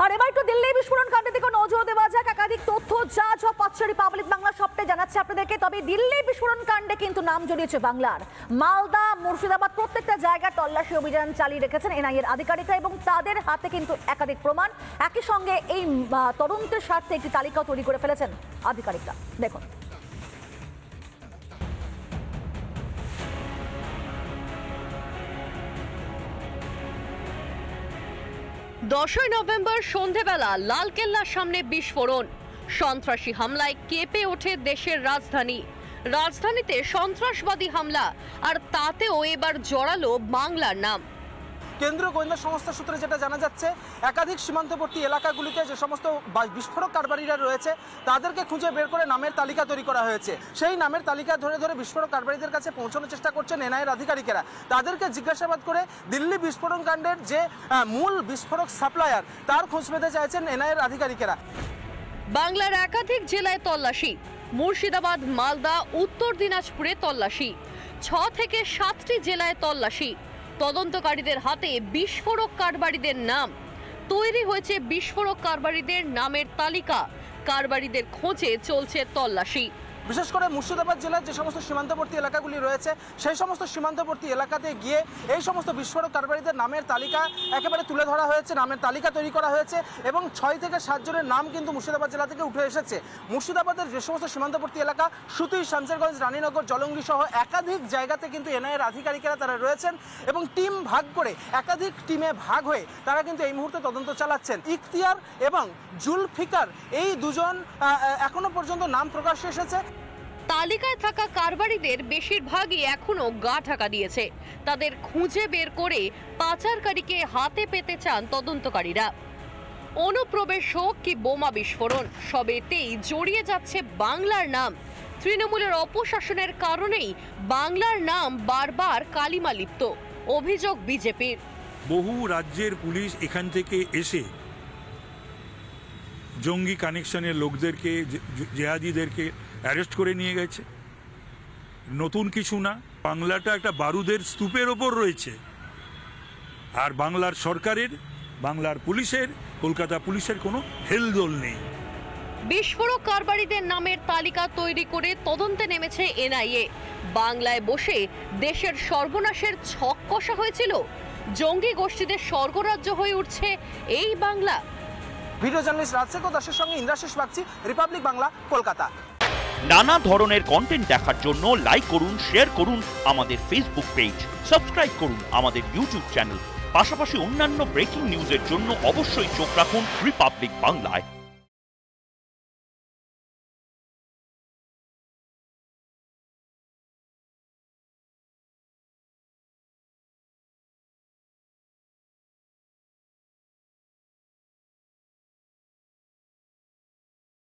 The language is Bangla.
আর এবার একটু দিল্লি বিস্ফোরণ কাণ্ডের দিকে নজর দেওয়া যাক। একাধিক তথ্য যা পাচ্ছে রিপাবলিক বাংলা সবটাই জানাচ্ছে আপনাদেরকে। তবে দিল্লি বিস্ফোরণ কাণ্ডে কিন্তু নাম জড়িয়েছে বাংলার। মালদা, মুর্শিদাবাদ প্রত্যেকটা জায়গায় তল্লাশি অভিযান চালিয়ে রেখেছেন এনআইএর আধিকারিকরা এবং তাদের হাতে কিন্তু একাধিক প্রমাণ। একই সঙ্গে এই তদন্তের স্বার্থে একটি তালিকাও তৈরি করে ফেলেছেন আধিকারিকরা। দেখুন, 10ই নভেম্বর সন্ধেবেলা লালকেল্লার সামনে বিস্ফোরণ। সন্ত্রাসী হামলায় কেঁপে ওঠে দেশের রাজধানী। রাজধানীতে সন্ত্রাসবাদী হামলা, আর তাতেও এবার জড়ালো বাংলার নাম। কেন্দ্রীয় গোয়েন্দা সংস্থা সূত্রে যেটা জানা যাচ্ছে, একাধিক সীমান্তবর্তী এলাকাগুলিতে যে সমস্ত বিস্ফোরক কারবারিরা রয়েছে তাদেরকে খুঁজে বের করে নামের তালিকা তৈরি করা হয়েছে। সেই নামের তালিকা ধরে ধরে বিস্ফোরক কারবারিদের কাছে পৌঁছানোর চেষ্টা করছেন এনআইএর আধিকারিকেরা। তাদেরকে জিজ্ঞাসাবাদ করে দিল্লি বিস্ফোরণ কাণ্ডের যে মূল বিস্ফোরক সাপ্লায়ার তার খোঁজ পেতে চাইছেন এনআইএর আধিকারিকেরা। বাংলার একাধিক জেলায় তল্লাশি। মুর্শিদাবাদ, মালদা, উত্তর দিনাজপুরে তল্লাশি। 6 থেকে 7টি জেলায় তল্লাশি। তদন্তকারীদের হাতে বিস্ফোরক কারবারিদের নাম। তৈরি হয়েছে বিস্ফোরক কারবারিদের নামের তালিকা। কারবারিদের খোঁজে চলছে তল্লাশি। বিশেষ করে মুর্শিদাবাদ জেলার যে সমস্ত সীমান্তবর্তী এলাকাগুলি রয়েছে সেই সমস্ত সীমান্তবর্তী এলাকাতে গিয়ে এই সমস্ত বিস্ফোরক কারবারিদের নামের তালিকা একেবারে তুলে ধরা হয়েছে, নামের তালিকা তৈরি করা হয়েছে এবং 6 থেকে 7 জনের নাম কিন্তু মুর্শিদাবাদ জেলা থেকে উঠে এসেছে। মুর্শিদাবাদের যে সমস্ত সীমান্তবর্তী এলাকা সুতুই, শামসেরগঞ্জ, রানীনগর, জলঙ্গি সহ একাধিক জায়গাতে কিন্তু এনআইএর আধিকারিকেরা তারা রয়েছেন এবং টিম ভাগ করে একাধিক টিমে ভাগ হয়ে তারা কিন্তু এই মুহূর্তে তদন্ত চালাচ্ছেন। ইখতিয়ার এবং জুলফিকার এই দুজন এখনো পর্যন্ত নাম প্রকাশ্যে এসেছে। তালিকায় থাকা কারবারিদের বেশিরভাগই এখনো গা ঢাকা দিয়েছে। তাদের খুঁজে বের করে পাচারকারীকে হাতে পেতে চান তদন্তকারীরা। অনুপ্রবেশ হোক কি বোমা বিস্ফোরণ, সবেতেই জড়িয়ে যাচ্ছে বাংলার নাম। তৃণমূলের অপশাসনের কারণেই বাংলার নাম বারবার কালিমা লিপ্ত, অভিযোগ বিজেপির। বহু রাজ্যের পুলিশ এখান থেকে এসে জঙ্গি কানেকশনের লোকদেরকে, জেহাদিদেরকে অ্যারেস্ট করে নিয়ে গেছে। নতুন কিছু না, বাংলাটা একটা বারুদের স্তূপের ওপর রয়েছে। আর বাংলার সরকারের, বাংলার পুলিশের, কলকাতা পুলিশের কোনো হেলদোল নেই। বিস্ফোরক কারবারিদের নামের তালিকা তৈরি করে তদন্তে নেমেছে এনআইএ। বাংলায় বসে দেশের সর্বনাশের ছক কষা হয়েছিল। জঙ্গি গোষ্ঠীদের স্বর্গরাজ্য হয়ে উঠছে এই বাংলা। ভিডিও জার্নালিস্ট রাজশেখর দাসের সঙ্গে ইন্দ্রাশিস বাগচি, রিপাবলিক বাংলা, কলকাতা। নানা ধরনের কন্টেন্ট দেখার জন্য লাইক করুন, শেয়ার করুন আমাদের ফেসবুক পেজ, সাবস্ক্রাইব করুন আমাদের ইউটিউব চ্যানেল। পাশাপাশি অন্যান্য ব্রেকিং নিউজের জন্য অবশ্যই চোখ রাখুন রিপাবলিক বাংলায়।